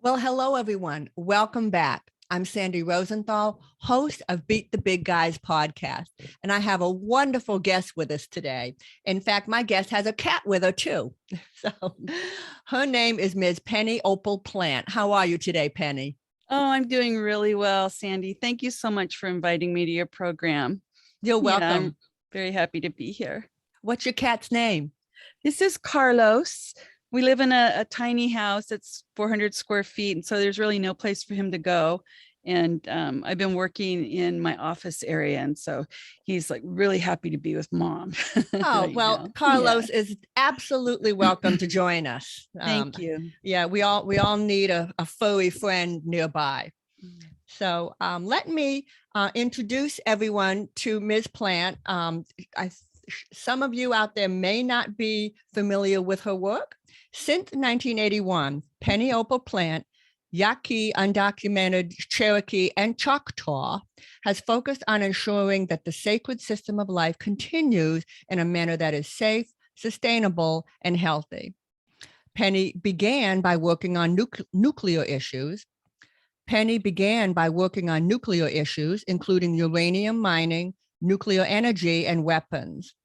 Well, hello, everyone. Welcome back. I'm Sandy Rosenthal, host of Beat the Big Guys podcast, and I have a wonderful guest with us today. In fact, my guest has a cat with her too. So her name is Ms. Pennie Opal Plant. How are you today, Pennie? Oh, I'm doing really well, Sandy. Thank you so much for inviting me to your program. You're Yeah, I'm welcome. very happy to be here. What's your cat's name? This is Carlos. We live in a tiny house that's 400 square feet, and so there's really no place for him to go. And I've been working in my office area, and so he's like really happy to be with mom Oh, right well, now. Yeah, Carlos is absolutely welcome to join us. thank you. Yeah, we all need a furry friend nearby. So let me introduce everyone to Ms. Plant. Some of you out there may not be familiar with her work. Since 1981, Pennie Opal Plant, Yaqui, undocumented Cherokee, and Choctaw has focused on ensuring that the sacred system of life continues in a manner that is safe, sustainable, and healthy. Pennie began by working on nuclear issues. Pennie began by working on nuclear issues, including uranium mining, nuclear energy, and weapons.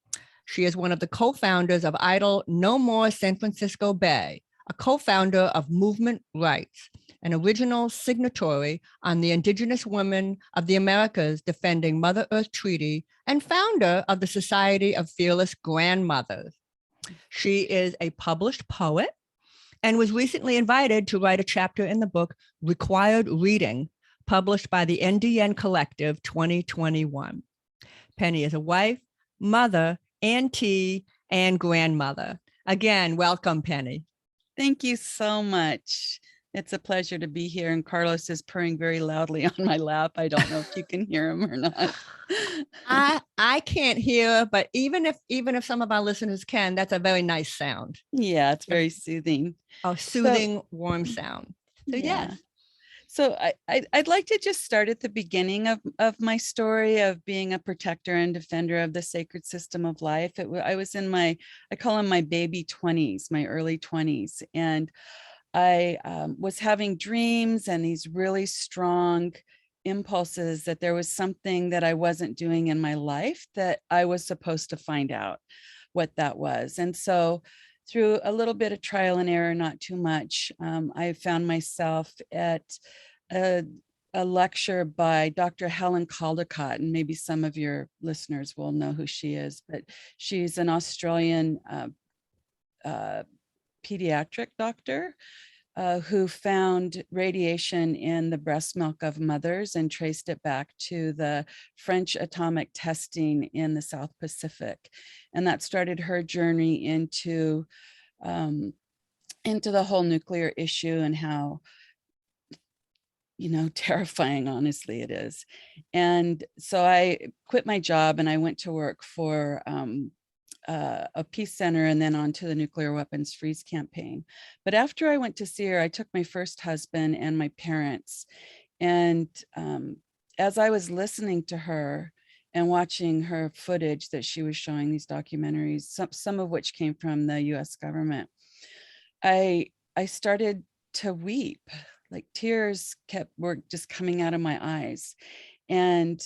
She is one of the co-founders of Idle No More San Francisco Bay, a co-founder of Movement Rights, an original signatory on the Indigenous Women of the Americas Defending Mother Earth Treaty, and founder of the Society of Fearless Grandmothers. She is a published poet and was recently invited to write a chapter in the book Required Reading, published by the NDN Collective 2021. Pennie is a wife, mother, auntie, and grandmother. Again, welcome, Pennie. Thank you so much. It's a pleasure to be here. And Carlos is purring very loudly on my lap. I don't know if you can hear him or not. I can't hear, but even if some of our listeners can, that's a very nice sound. Yeah, it's very soothing. A So, soothing, warm sound. So yeah. yes. So I'd like to just start at the beginning of my story of being a protector and defender of the sacred system of life. I was in I call them my baby 20s, my early 20s. And I was having dreams and these really strong impulses that there was something that I wasn't doing in my life that I was supposed to find out what that was. And so through a little bit of trial and error, not too much, I found myself at a, a lecture by Dr. Helen Caldicott, and maybe some of your listeners will know who she is, but she's an Australian pediatric doctor who found radiation in the breast milk of mothers and traced it back to the French atomic testing in the South Pacific. And that started her journey into the whole nuclear issue and how, terrifying, honestly, it is. And so I quit my job and I went to work for a peace center and then on to the nuclear weapons freeze campaign. But after I went to see her, I took my first husband and my parents. And as I was listening to her and watching her footage that she was showing, these documentaries, some of which came from the US government, I started to weep. Like tears were just coming out of my eyes. And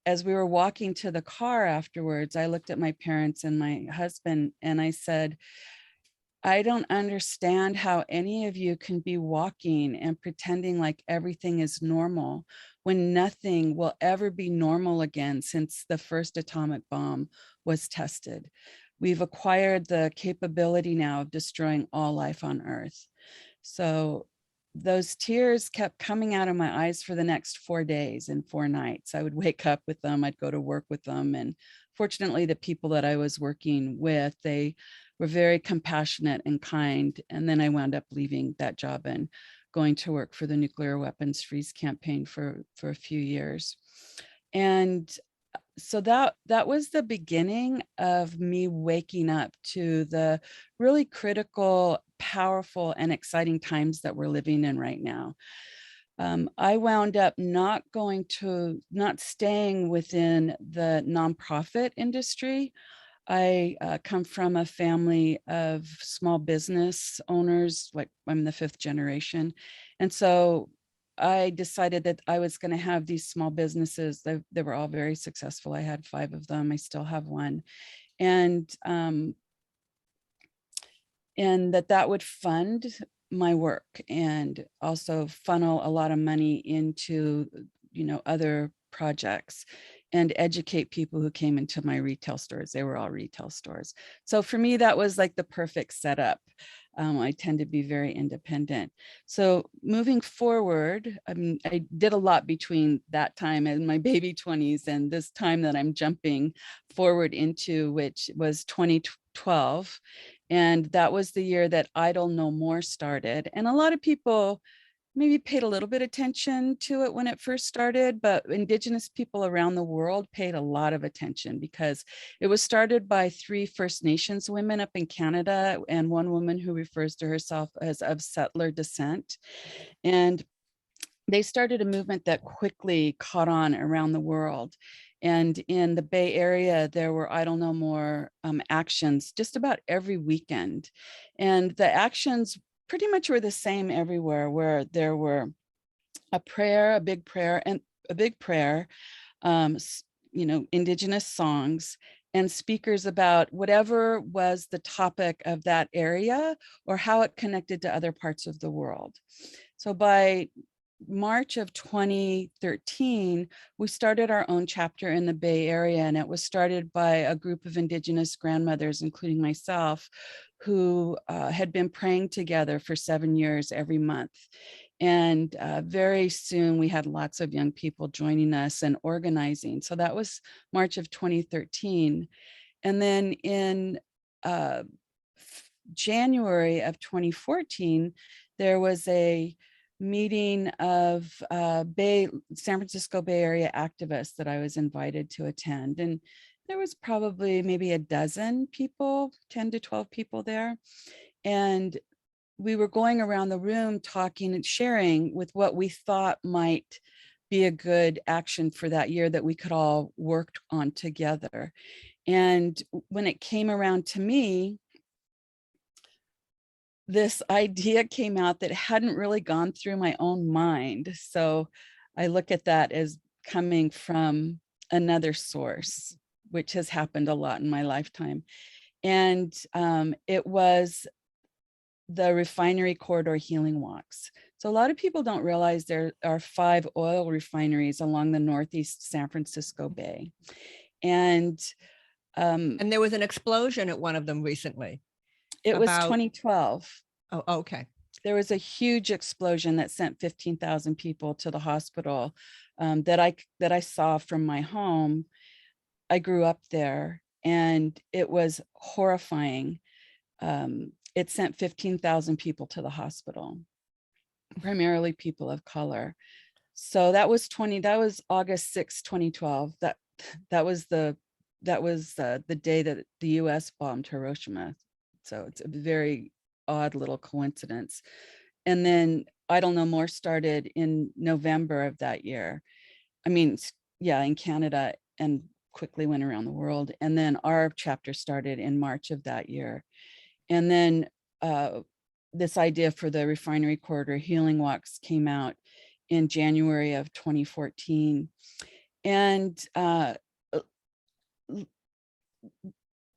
as we were walking to the car afterwards, I looked at my parents and my husband and I said, I don't understand how any of you can be walking and pretending like everything is normal when nothing will ever be normal again since the first atomic bomb was tested. We've acquired the capability now of destroying all life on Earth. So those tears kept coming out of my eyes for the next 4 days and 4 nights. I would wake up with them, I'd go to work with them. And fortunately, the people that I was working with, they were very compassionate and kind. And then I wound up leaving that job and going to work for the nuclear weapons freeze campaign for a few years. And so that was the beginning of me waking up to the really critical, powerful, and exciting times that we're living in right now. I wound up not staying within the nonprofit industry. I come from a family of small business owners, like I'm the fifth generation. And so I decided that I was going to have these small businesses. They were all very successful. I had 5 of them. I still have one. And that would fund my work and also funnel a lot of money into, other projects and educate people who came into my retail stores. They were all retail stores. So for me, that was like the perfect setup. I tend to be very independent. So moving forward, I did a lot between that time and my baby 20s and this time that I'm jumping forward into, which was 2012. And that was the year that Idle No More started. And a lot of people maybe paid a little bit attention to it when it first started, but Indigenous people around the world paid a lot of attention because it was started by 3 First Nations women up in Canada and one woman who refers to herself as of settler descent. And they started a movement that quickly caught on around the world. And in the Bay Area, there were Idle No More actions just about every weekend. And the actions pretty much were the same everywhere, where there were a prayer, a big prayer, and a big prayer, Indigenous songs, and speakers about whatever was the topic of that area or how it connected to other parts of the world. So by March of 2013, we started our own chapter in the Bay Area, and it was started by a group of Indigenous grandmothers, including myself, who had been praying together for 7 years every month. And very soon we had lots of young people joining us and organizing. So that was March of 2013. And then in January of 2014, there was a meeting of San Francisco Bay Area activists that I was invited to attend. And there was probably maybe a dozen people, 10 to 12 people there. And we were going around the room talking and sharing with what we thought might be a good action for that year that we could all work on together. And when it came around to me, this idea came out that hadn't really gone through my own mind. So I look at that as coming from another source, which has happened a lot in my lifetime. And it was the refinery corridor healing walks. So a lot of people don't realize there are 5 oil refineries along the Northeast San Francisco Bay. And there was an explosion at one of them recently. it was 2012. Oh, okay. There was a huge explosion that sent 15,000 people to the hospital that I saw from my home. I grew up there, and it was horrifying. It sent 15,000 people to the hospital, primarily people of color. So that was August 6, 2012. That was the day that the US bombed Hiroshima. So it's a very odd little coincidence. And then Idle No More started in November of that year. I mean, yeah, in Canada, and quickly went around the world. And then our chapter started in March of that year. And then this idea for the refinery corridor healing walks came out in January of 2014. And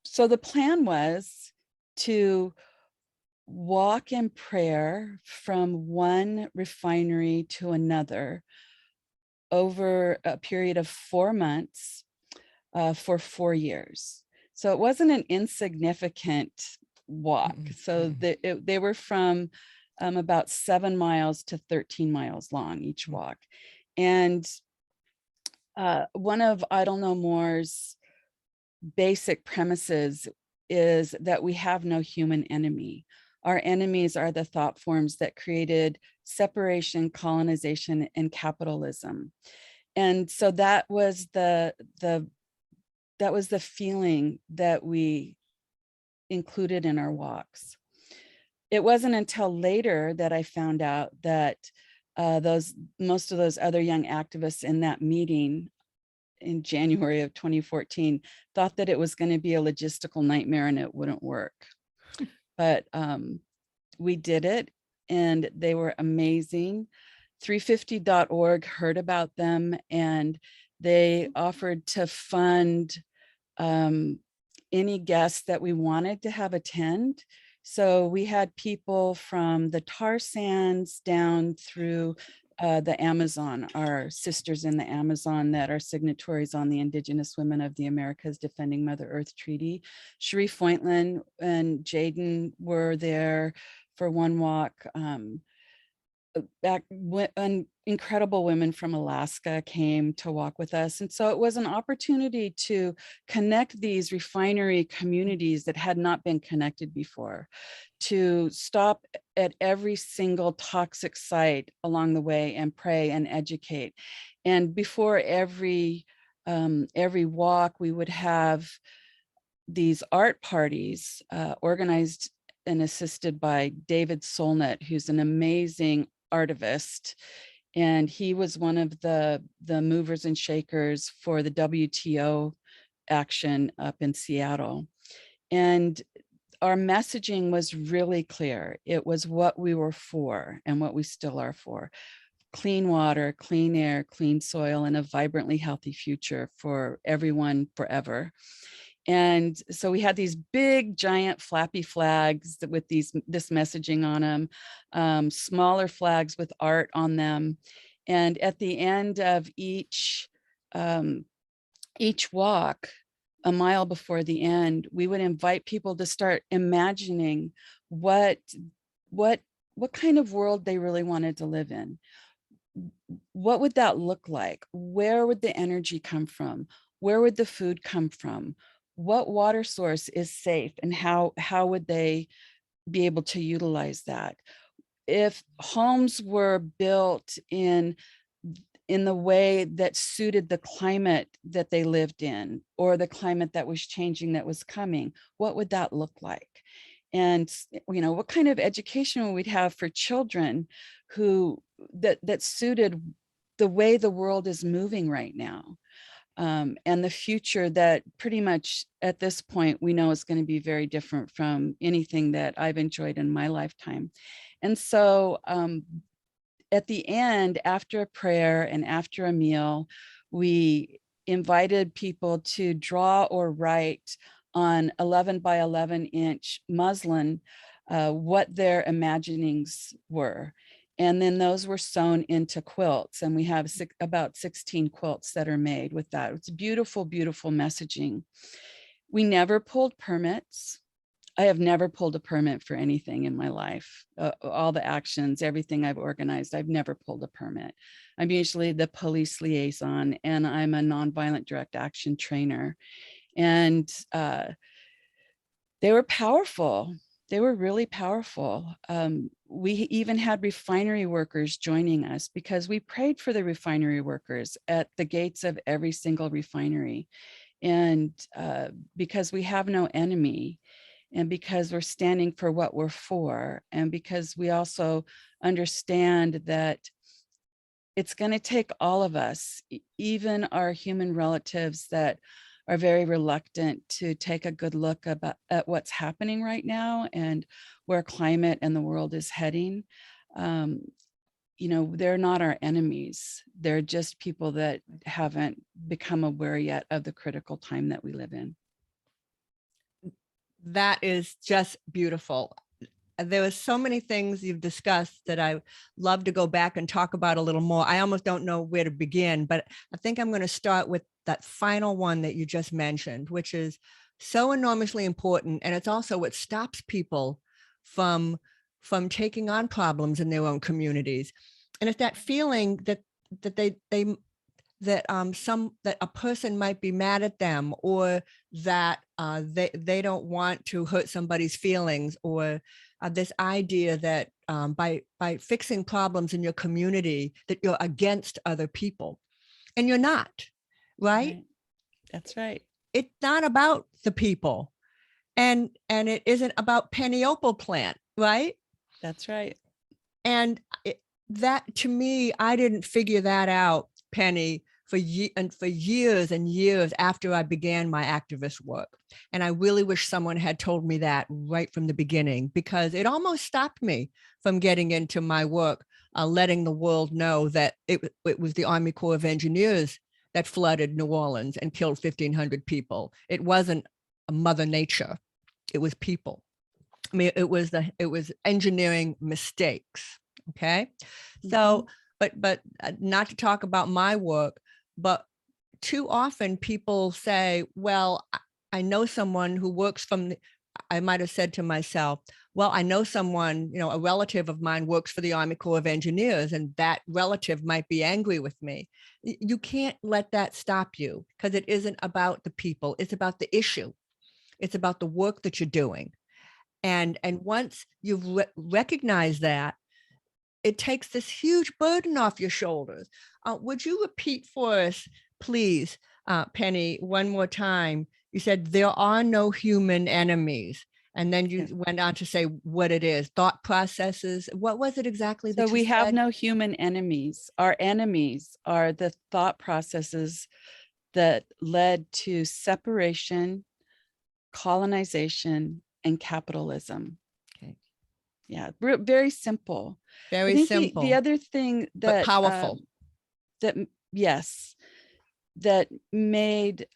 so the plan was to walk in prayer from one refinery to another over a period of 4 months for 4 years. So it wasn't an insignificant walk. So they were from about 7 miles to 13 miles long each walk. And one of Idle No More's basic premises is that we have no human enemy. Our enemies are the thought forms that created separation, colonization, and capitalism. And so that was the feeling that we included in our walks. It wasn't until later that I found out that most of those other young activists in that meeting in January of 2014, thought that it was going to be a logistical nightmare and it wouldn't work. But we did it, and they were amazing. 350.org heard about them, and they offered to fund any guests that we wanted to have attend. So we had people from the tar sands down through the Amazon, our sisters in the Amazon that are signatories on the Indigenous Women of the Americas Defending Mother Earth Treaty. Cherie Foyntland and Jaden were there for one walk. Incredible women from Alaska came to walk with us. And so it was an opportunity to connect these refinery communities that had not been connected before, to stop at every single toxic site along the way and pray and educate. And before every walk, we would have these art parties organized and assisted by David Solnit, who's an amazing artivist. And he was one of the movers and shakers for the WTO action up in Seattle. And our messaging was really clear. It was what we were for and what we still are for: clean water, clean air, clean soil, and a vibrantly healthy future for everyone forever. And so we had these big, giant, flappy flags with this messaging on them, smaller flags with art on them. And at the end of each walk, a mile before the end, we would invite people to start imagining what kind of world they really wanted to live in. What would that look like? Where would the energy come from? Where would the food come from? What water source is safe, and how would they be able to utilize that? If homes were built in the way that suited the climate that they lived in, or the climate that was changing, that was coming, what would that look like? And what kind of education we'd have for children who that suited the way the world is moving right now. And the future that pretty much at this point we know is going to be very different from anything that I've enjoyed in my lifetime. And so at the end, after a prayer and after a meal, we invited people to draw or write on 11 by 11 inch muslin what their imaginings were. And then those were sewn into quilts, and we have about 16 quilts that are made with that. It's beautiful, beautiful messaging. We never pulled permits. I have never pulled a permit for anything in my life. All the actions, everything I've organized, I've never pulled a permit. I'm usually the police liaison, and I'm a nonviolent direct action trainer. And they were powerful. They were really powerful. We even had refinery workers joining us, because we prayed for the refinery workers at the gates of every single refinery. And because we have no enemy, and because we're standing for what we're for, and because we also understand that it's going to take all of us, even our human relatives that are very reluctant to take a good look at what's happening right now and where climate and the world is heading. They're not our enemies. They're just people that haven't become aware yet of the critical time that we live in. That is just beautiful. There were so many things you've discussed that I love to go back and talk about a little more. I almost don't know where to begin, but I think I'm going to start with that final one that you just mentioned, which is so enormously important. And it's also what stops people from taking on problems in their own communities. And it's that feeling that a person might be mad at them, or that they don't want to hurt somebody's feelings, or this idea that by fixing problems in your community that you're against other people, and you're not, right? That's right. It's not about the people, and it isn't about Pennie Opal plant, right? That's right. And that, to me, I didn't figure that out, Pennie, for years and years after I began my activist work. And I really wish someone had told me that right from the beginning, because it almost stopped me from getting into my work, letting the world know that it was the Army Corps of Engineers that flooded New Orleans and killed 1,500 people. It wasn't a Mother Nature, it was people. I mean, it was engineering mistakes. Okay. So, but not to talk about my work, but too often people say, well, I know someone who works from I might have said to myself, well, I know someone, a relative of mine works for the Army Corps of Engineers, and that relative might be angry with me. You can't let that stop you, because it isn't about the people. It's about the issue. It's about the work that you're doing. And once you've recognized that, it takes this huge burden off your shoulders. Would you repeat for us, please, Pennie, one more time? You said there are no human enemies. And then you went on to say what it is, thought processes. What was it exactly that So you we said? have no human enemies. Our enemies are the thought processes that led to separation, colonization, and capitalism. Okay. Yeah, very simple. Very I think simple, the other thing but that powerful. Yes, that made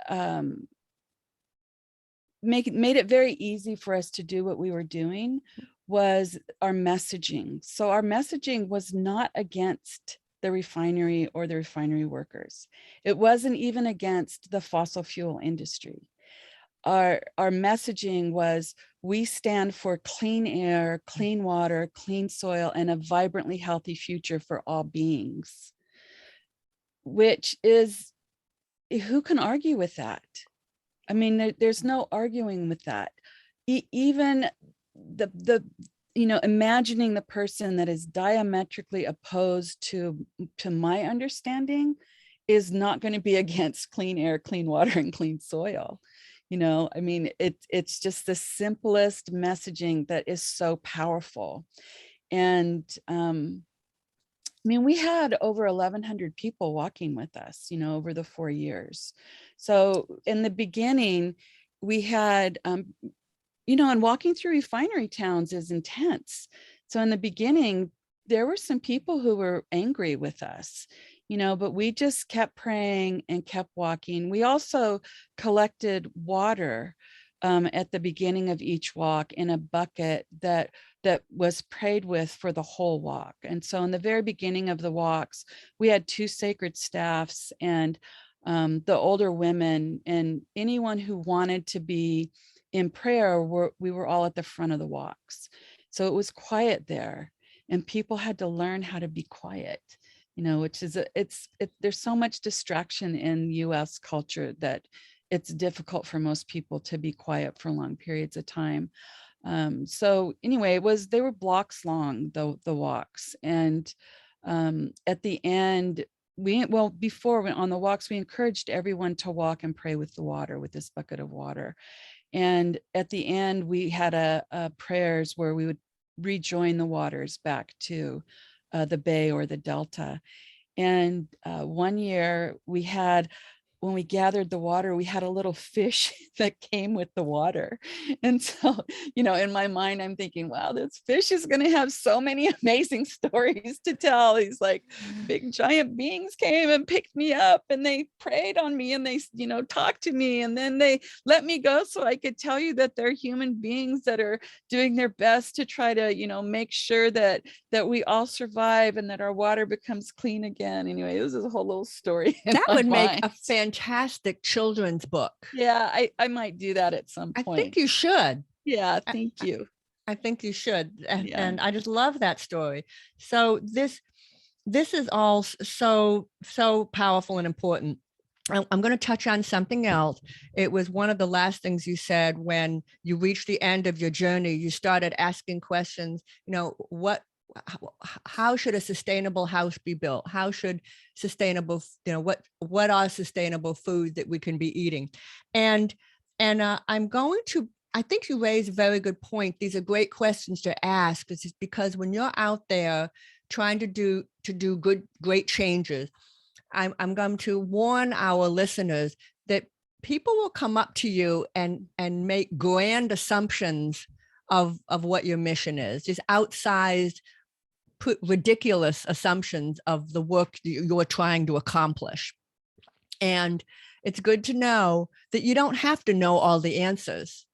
made it very easy for us to do what we were doing was our messaging. So our messaging was not against the refinery or the refinery workers. It wasn't even against the fossil fuel industry. Our messaging was, we stand for clean air, clean water, clean soil, and a vibrantly healthy future for all beings, which is, who can argue with that? I mean, there's no arguing with that. Even the imagining the person that is diametrically opposed to my understanding is not going to be against clean air, clean water, and clean soil. I mean, it's just the simplest messaging that is so powerful. And I mean, we had over 1,100 people walking with us, over the 4 years. So in the beginning, we had, and walking through refinery towns is intense. So in the beginning, there were some people who were angry with us, but we just kept praying and kept walking. We also collected water at the beginning of each walk in a bucket that was prayed with for the whole walk. And so in the very beginning of the walks, we had 2 sacred staffs, and the older women and anyone who wanted to be in prayer we were all at the front of the walks. So it was quiet there, and people had to learn how to be quiet, which is there's so much distraction in US culture that it's difficult for most people to be quiet for long periods of time. So anyway, they were blocks long, the walks. And at the end, before on the walks, we encouraged everyone to walk and pray with the water, with this bucket of water. And at the end, we had a prayers where we would rejoin the waters back to the bay or the delta. And one year we had, when we gathered the water, we had a little fish that came with the water. And so, in my mind, I'm thinking, wow, this fish is going to have so many amazing stories to tell. These like big giant beings came and picked me up, and they prayed on me, and they, talked to me, and then they let me go so I could tell you that they're human beings that are doing their best to try to, make sure that we all survive and that our water becomes clean again. Anyway, this is a whole little story. That would make a fantastic children's book. Yeah, I might do that at some point. I think you should. Yeah, thank you. I think you should. Yeah. And I just love that story. So this is all so powerful and important. I'm going to touch on something else. It was one of the last things you said when you reached the end of your journey. You started asking questions, how should a sustainable house be built? How should sustainable, what are sustainable foods that we can be eating? And I'm going to, I think you raised a very good point. These are great questions to ask. This is because when you're out there trying to do great changes, I'm going to warn our listeners that people will come up to you and make grand assumptions of what your mission is, just outsized, put ridiculous assumptions of the work you're trying to accomplish. And it's good to know that you don't have to know all the answers.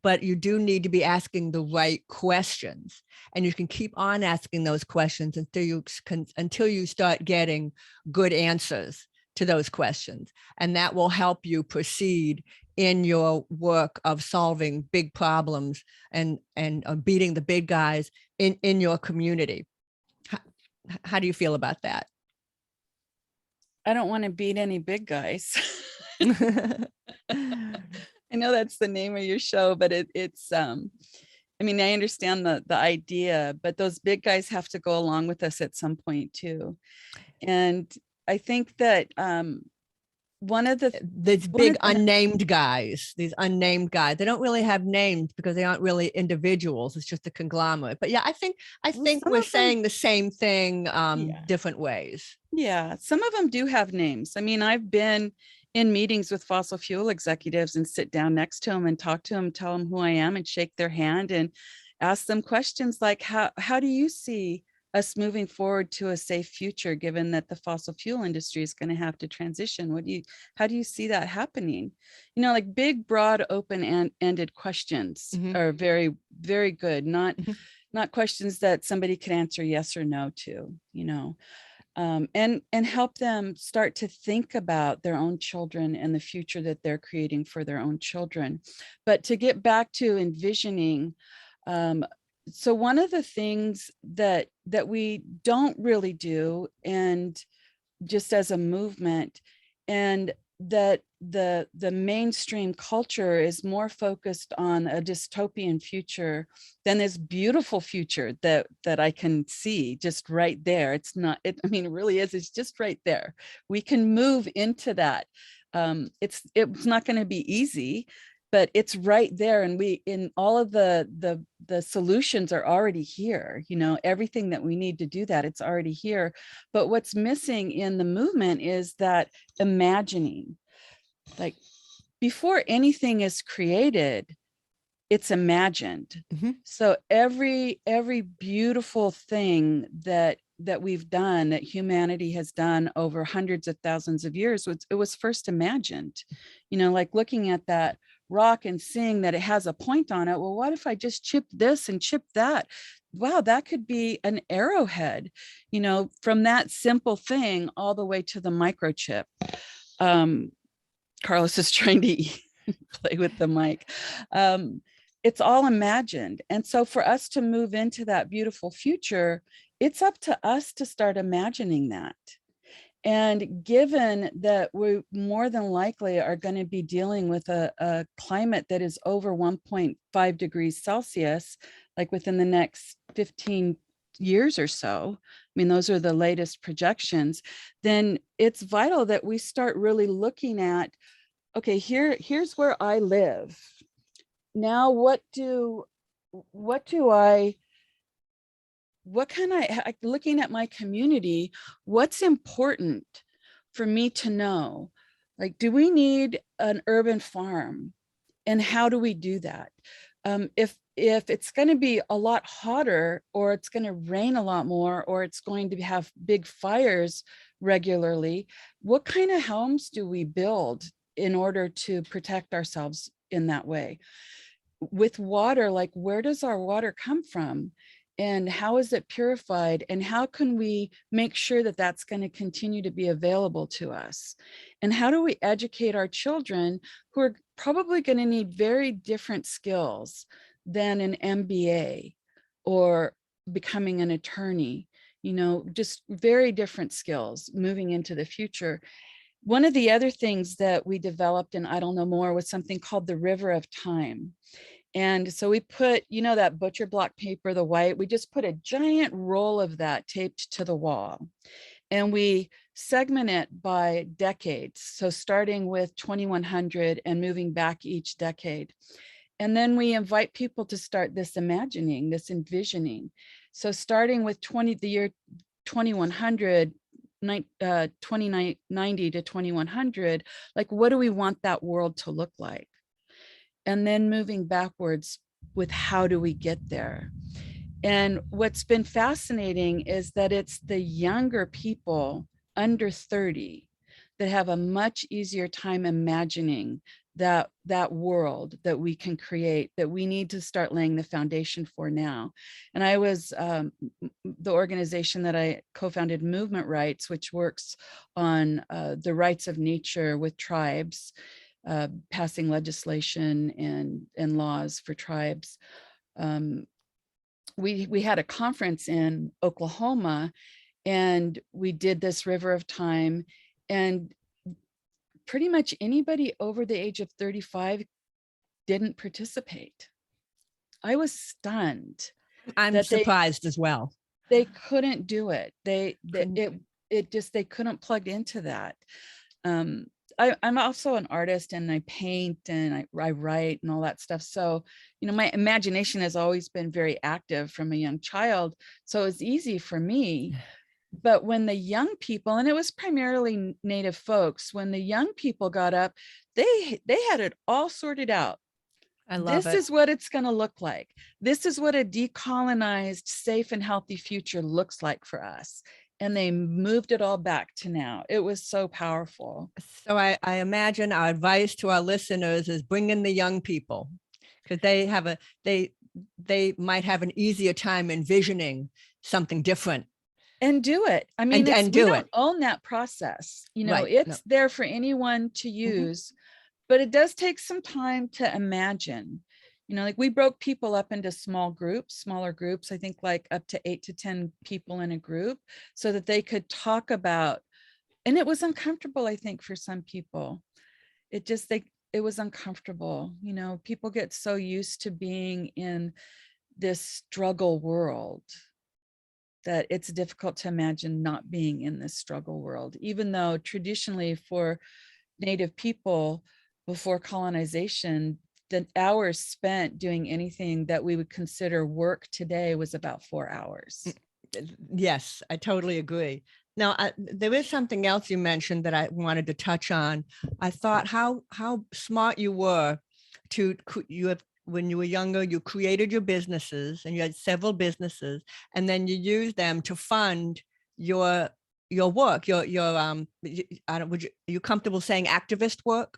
But you do need to be asking the right questions, and you can keep on asking those questions until you start getting good answers to those questions, and that will help you proceed in your work of solving big problems and beating the big guys in your community. How do you feel about that? I don't want to beat any big guys. I know that's the name of your show, but it's I mean, I understand the idea, but those big guys have to go along with us at some point too. And I think that one of these big unnamed guys, these unnamed guys, they don't really have names because they aren't really individuals. It's just a conglomerate. But yeah, I think we're saying the same thing, different ways. Yeah, some of them do have names. I mean, I've been in meetings with fossil fuel executives and sit down next to them and talk to them, tell them who I am and shake their hand and ask them questions like, how do you see us moving forward to a safe future, given that the fossil fuel industry is going to have to transition? How do you see that happening? You know, like big, broad, open-ended questions are very, very good. Not questions that somebody could answer yes or no to, you know. And help them start to think about their own children and the future that they're creating for their own children. But to get back to envisioning, so one of the things that we don't really do, and just as a movement, and that the mainstream culture is more focused on a dystopian future than this beautiful future that I can see just right there. It's not, I mean, it really is. It's just right there. We can move into that. It's not going to be easy, but it's right there. And in all of the solutions are already here, you know, everything that we need to do that, it's already here. But what's missing in the movement is that imagining. Like, before anything is created, it's imagined. So every beautiful thing that we've done, that humanity has done over hundreds of thousands of years, it was first imagined. You know, like looking at that rock and seeing that it has a point on it. Well, what if I just chip this and chip that? Wow, that could be an arrowhead, you know, from that simple thing all the way to the microchip. Carlos is trying to play with the mic. It's all imagined. And so for us to move into that beautiful future, it's up to us to start imagining that. And given that we more than likely are going to be dealing with a climate that is over 1.5 degrees Celsius, like within the next 15 years or so, I mean, those are the latest projections, then it's vital that we start really looking at, okay, here's where I live. Now, what can I, looking at my community, what's important for me to know? Like, do we need an urban farm? And how do we do that? If it's going to be a lot hotter, or it's going to rain a lot more, or it's going to have big fires regularly, what kind of homes do we build in order to protect ourselves in that way? With water, like, where does our water come from? And how is it purified? And how can we make sure that that's going to continue to be available to us? And how do we educate our children, who are probably going to need very different skills than an MBA or becoming an attorney, you know, just very different skills moving into the future. One of the other things that we developed in Idle No More was something called the River of Time. And so we put, you know, that butcher block paper, the white, we just put a giant roll of that taped to the wall. And we segment it by decades. So starting with 2100 and moving back each decade. And then we invite people to start this imagining, this envisioning. So starting with the year 2100, 2090 to 2100, like, what do we want that world to look like? And then moving backwards with how do we get there? And what's been fascinating is that it's the younger people under 30 that have a much easier time imagining that world that we can create, that we need to start laying the foundation for now. And I was the organization that I co-founded, Movement Rights, which works on the rights of nature with tribes, passing legislation and laws for tribes. We had a conference in Oklahoma, and we did this River of Time, and pretty much anybody over the age of 35 didn't participate. I was stunned. I'm that surprised as well. They couldn't do it. They couldn't plug into that. I'm also an artist, and I paint and I write and all that stuff. So, my imagination has always been very active from a young child. So it's easy for me. But when the young people, and it was primarily Native folks, when the young people got up, they had it all sorted out. I love this it. is what it's going to look like. This is what a decolonized, safe and healthy future looks like for us. And they moved it all back to now. It was so powerful. So I imagine our advice to our listeners is bring in the young people, because they might have an easier time envisioning something different. And do it. I mean, and we don't own that process. Right. It's there for anyone to use, but it does take some time to imagine. Like, we broke people up into smaller groups, I think like up to 8 to 10 people in a group, so that they could talk about, and it was uncomfortable, I think, for some people. It was uncomfortable. People get so used to being in this struggle world that it's difficult to imagine not being in this struggle world, even though traditionally for Native people before colonization, the hours spent doing anything that we would consider work today was about 4 hours. Yes, I totally agree. Now, there is something else you mentioned that I wanted to touch on. I thought how smart you were when you were younger, you created your businesses, and you had several businesses, and then you used them to fund your work, are you comfortable saying activist work?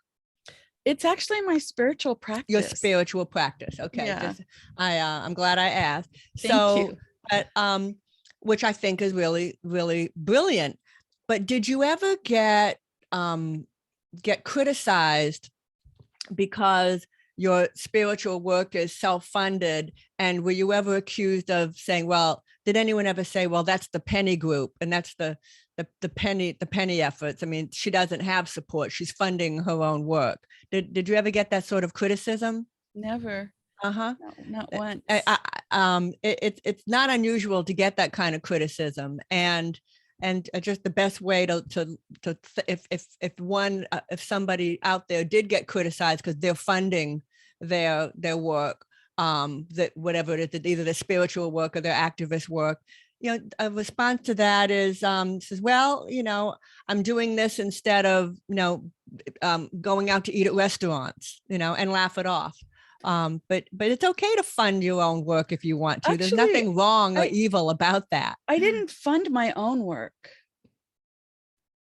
It's actually my spiritual practice. Your spiritual practice. Okay. Yeah. I'm glad I asked. Thank you. But, which I think is really, really brilliant. But did you ever get criticized because your spiritual work is self-funded? And were you ever accused of saying, well, did anyone ever say, well, that's the Pennie group, and that's the Pennie efforts? I mean, she doesn't have support. She's funding her own work. Did you ever get that sort of criticism? Never. No, not once. It's not unusual to get that kind of criticism, and just the best way to if somebody out there did get criticized because they're funding their work, that whatever it is, either their spiritual work or their activist work, a response to that is says, well, I'm doing this instead of going out to eat at restaurants, and laugh it off. But it's okay to fund your own work if you want to. Actually, there's nothing wrong or evil about that. I didn't fund my own work.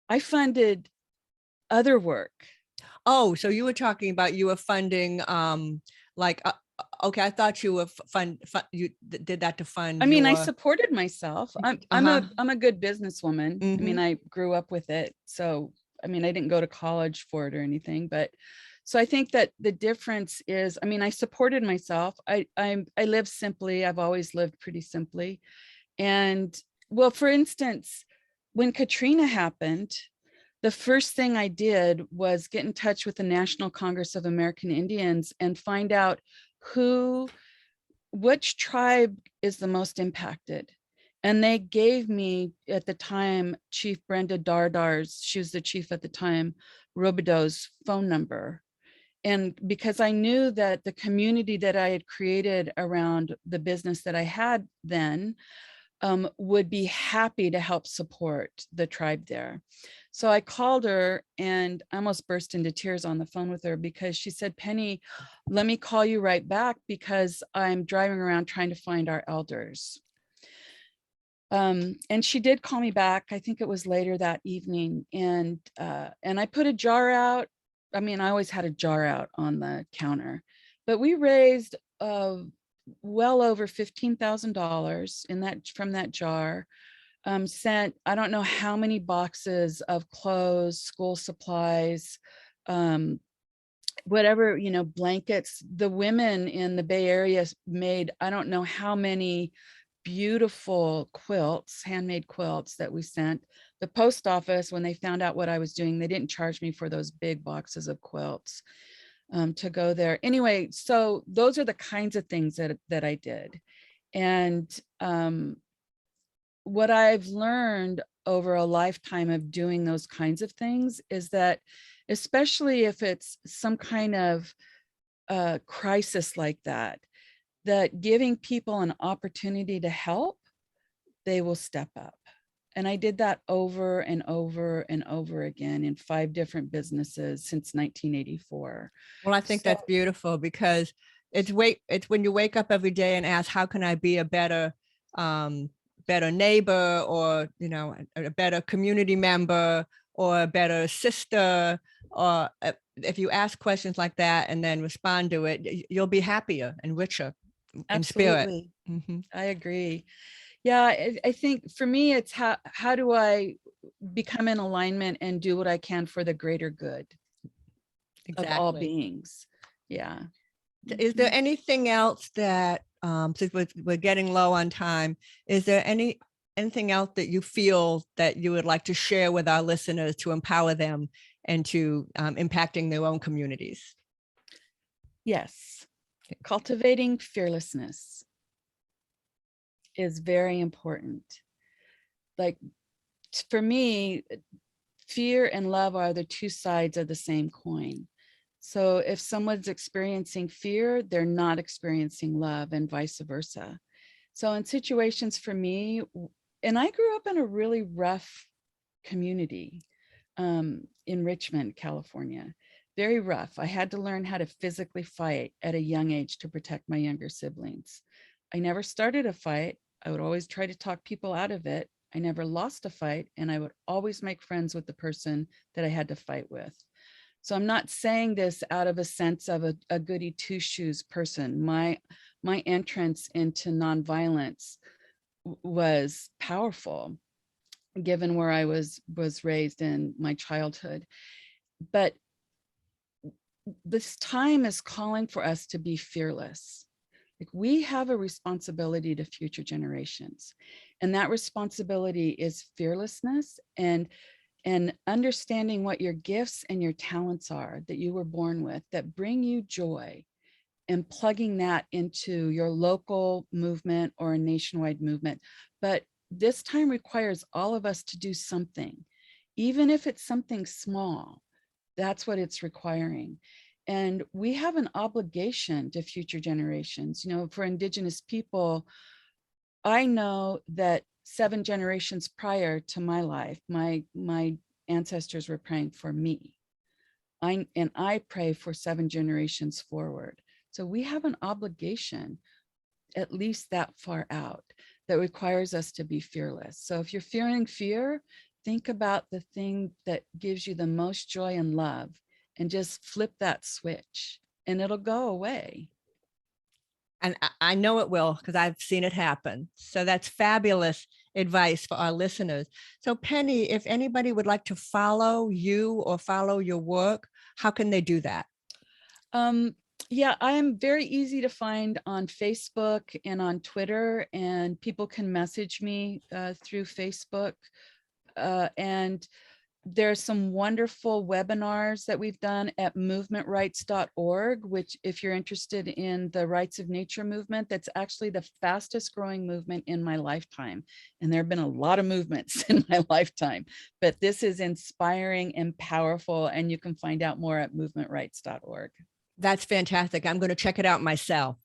I funded other work. Oh, so you were talking about you were funding okay, I thought you were you did that to fund. I mean, I supported myself. I'm a good businesswoman. I mean, I grew up with it. So, I mean, I didn't go to college for it or anything, but so I think that the difference is, I mean, I supported myself. I live simply. I've always lived pretty simply. And well, for instance, when Katrina happened, the first thing I did was get in touch with the National Congress of American Indians and find out which tribe is the most impacted. And they gave me, at the time, Chief Brenda Dardar's, she was the chief at the time, Robideau's phone number. And because I knew that the community that I had created around the business that I had then would be happy to help support the tribe there. So I called her and I almost burst into tears on the phone with her because she said, Penny, let me call you right back because I'm driving around trying to find our elders. And she did call me back. I think it was later that evening. And I put a jar out. I mean, I always had a jar out on the counter, but we raised well over $15,000 in that from that jar. Sent, I don't know how many boxes of clothes, school supplies, whatever, you know, blankets. The women in the Bay Area made, I don't know how many beautiful quilts, handmade quilts that we sent. The post office, when they found out what I was doing, they didn't charge me for those big boxes of quilts to go there. Anyway, so those are the kinds of things that I did. And what I've learned over a lifetime of doing those kinds of things is that, especially if it's some kind of crisis like that, that giving people an opportunity to help, they will step up. And I did that over and over and over again in 5 different businesses since 1984. Well, I think that's beautiful because it's when you wake up every day and ask, how can I be a better better neighbor, or, you know, a better community member, or a better sister, or if you ask questions like that and then respond to it, you'll be happier and richer in spirit. Absolutely. Mm-hmm. I agree. Yeah, I think for me, it's how do I become in alignment and do what I can for the greater good of all Exactly. beings. Yeah. Is there anything else that, since we're getting low on time, is there anything else that you feel that you would like to share with our listeners to empower them and to impacting their own communities? Yes. Cultivating fearlessness is very important. Like, for me, fear and love are the 2 sides of the same coin. So if someone's experiencing fear, they're not experiencing love, and vice versa. So in situations for me, and I grew up in a really rough community in Richmond, California, very rough. I had to learn how to physically fight at a young age to protect my younger siblings. I never started a fight. I would always try to talk people out of it. I never lost a fight, and I would always make friends with the person that I had to fight with. So I'm not saying this out of a sense of a goody two shoes person. My entrance into nonviolence was powerful, given where I was raised in my childhood. But this time is calling for us to be fearless. Like, we have a responsibility to future generations, and that responsibility is fearlessness and understanding what your gifts and your talents are that you were born with that bring you joy, and plugging that into your local movement or a nationwide movement. But this time requires all of us to do something, even if it's something small. That's what it's requiring. And we have an obligation to future generations. You know, for Indigenous people, I know that 7 generations prior to my life, my ancestors were praying for me. I pray for 7 generations forward. So we have an obligation, at least that far out, that requires us to be fearless. So if you're feeling fear, think about the thing that gives you the most joy and love, and just flip that switch, and it'll go away. And I know it will, because I've seen it happen. So that's fabulous advice for our listeners. So Pennie, if anybody would like to follow you or follow your work, how can they do that? Yeah, I am very easy to find on Facebook and on Twitter, and people can message me through Facebook. And there's some wonderful webinars that we've done at movementrights.org, which, if you're interested in the rights of nature movement, that's actually the fastest growing movement in my lifetime. And there have been a lot of movements in my lifetime, but this is inspiring and powerful. And you can find out more at movementrights.org. That's fantastic. I'm going to check it out myself.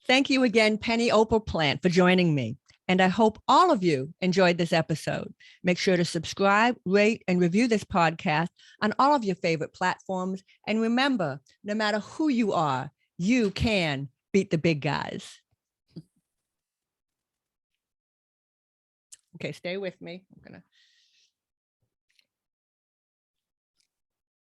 Thank you again, Pennie Opal Plant, for joining me. And I hope all of you enjoyed this episode. Make sure to subscribe, rate, and review this podcast on all of your favorite platforms. And remember, no matter who you are, you can beat the big guys. Okay, stay with me. I'm gonna